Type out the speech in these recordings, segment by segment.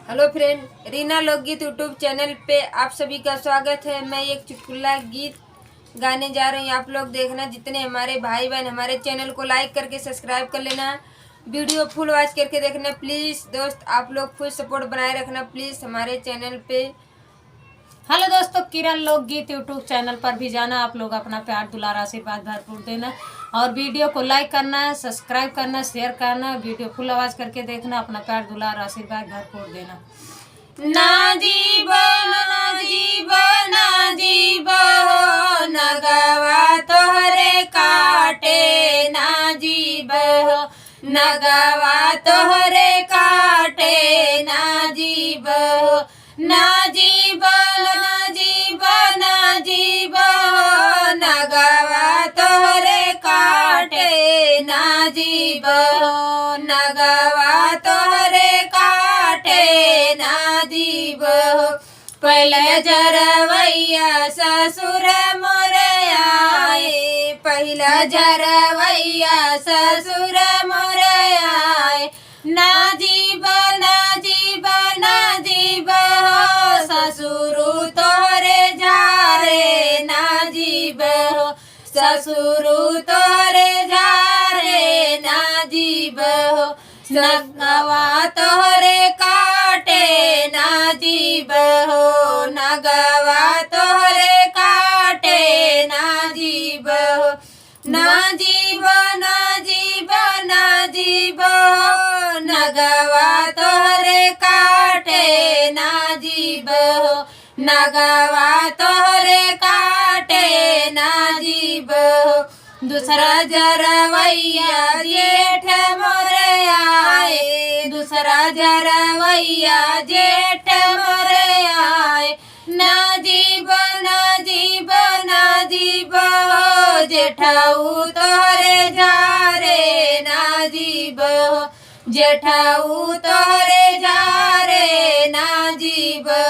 Hello friend, Reena लोकगीत YouTube channel पे आप सभी का स्वागत है। मैं एक चुटकुला गीत गाने जा रही हूँ। आप लोग देखना, जितने हमारे भाई बहन हमारे चैनल को लाइक करके सब्सक्राइब कर लेना, वीडियो फुल वॉच करके देखना प्लीज़। दोस्त, आप लोग फुल सपोर्ट बनाए रखना प्लीज़ हमारे चैनल पे। हेलो दोस्तों, किरण लोकगीत यूट्यूब चैनल पर भी जाना। आप लोग अपना प्यार दुलार आशीर्वाद भरपूर देना और वीडियो को लाइक करना, सब्सक्राइब करना, शेयर करना, वीडियो फुल आवाज करके देखना। अपना प्यार दुलार आशीर्वाद भरपूर देना। ना जीबो ना जीबो ना जीबो नगवा तोहरे काटे, ना जीबो नगवा तोहरे काटे, ना जीबो ना जीबो ना जीबो ना जीबो नगवा तोहरे काटे, ना जीबो नगवा तोहरे काटे, ना जीबो। पहले जरवैया ससुर मोर आए, पहला जरवैया ससुर मोर आए, ना जीबो ना जीबो ना जीबो ससुरु तोहरे झारे, ना जीबो ससुरु तोहरे झारे, ना जीबो नगवा तोहरे काटे, ना जीबो नगवा तोहरे काटे, ना जीबो ना जीबो ना जीबो ना जीबो नगवा तोहरे काटे, ना जीबो नगवा तोहरे काटे, ना जीबो। दूसरा जरवैया जेठ मोर आए, दूसरा जरवैया जेठ मोर आए, ना जीबो ना जीबो ना जीबो जेठाऊ तोहरे झारे, ना जीबो जेठाऊ तोहरे झारे, ना जीबो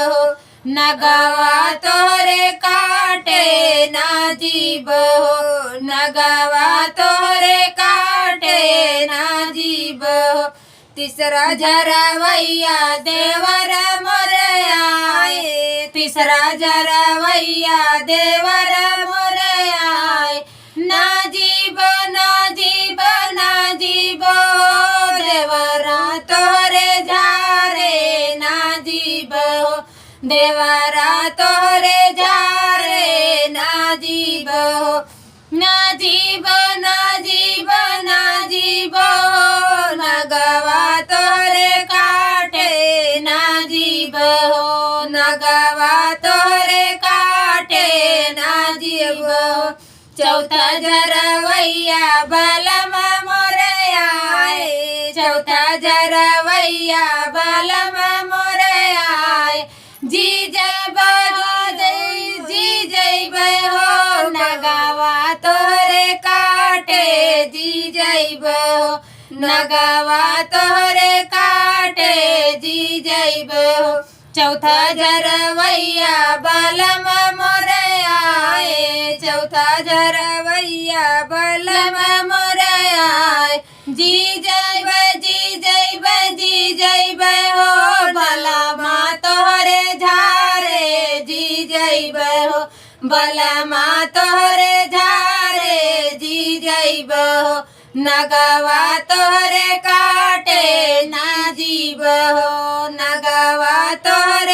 नगवा तोहरे काटे, ना जीबो नगवा तोहरे काटे, ना जीबो। तीसरा जरवैया देवर मोर आए, तीसरा जरवैया देवर मोर आए, ना जीबो ना जीबो ना जीबो देवरा तोहरे झारे, ना जीबो देवरा तोहरे झारे, ना जीबो ना जीबो ना जीबो ना जीबो नगवा तोहरे काटे, ना जीबो नगवा तोहरे काटे, ना जीबो। चौथा जरवैया बलम मोर आए, चौथा जरवैया बलम मोर आए, जी जब जी जैब हो नगवा तोहरे काटे, जी जैब नगवा तोहरे काटे, जी जैब। चौथा जरवैया बलम मोर आए, चौथा जरवैया बलम मोर आए, जी जैब जी जैब जी जैब हो बलमा तोहरे झारे, जी जैब हो बलमा तोहरे झारे, जी जैब हो नगवा तोहरे काटे, ना जीबो नगवा तोहरे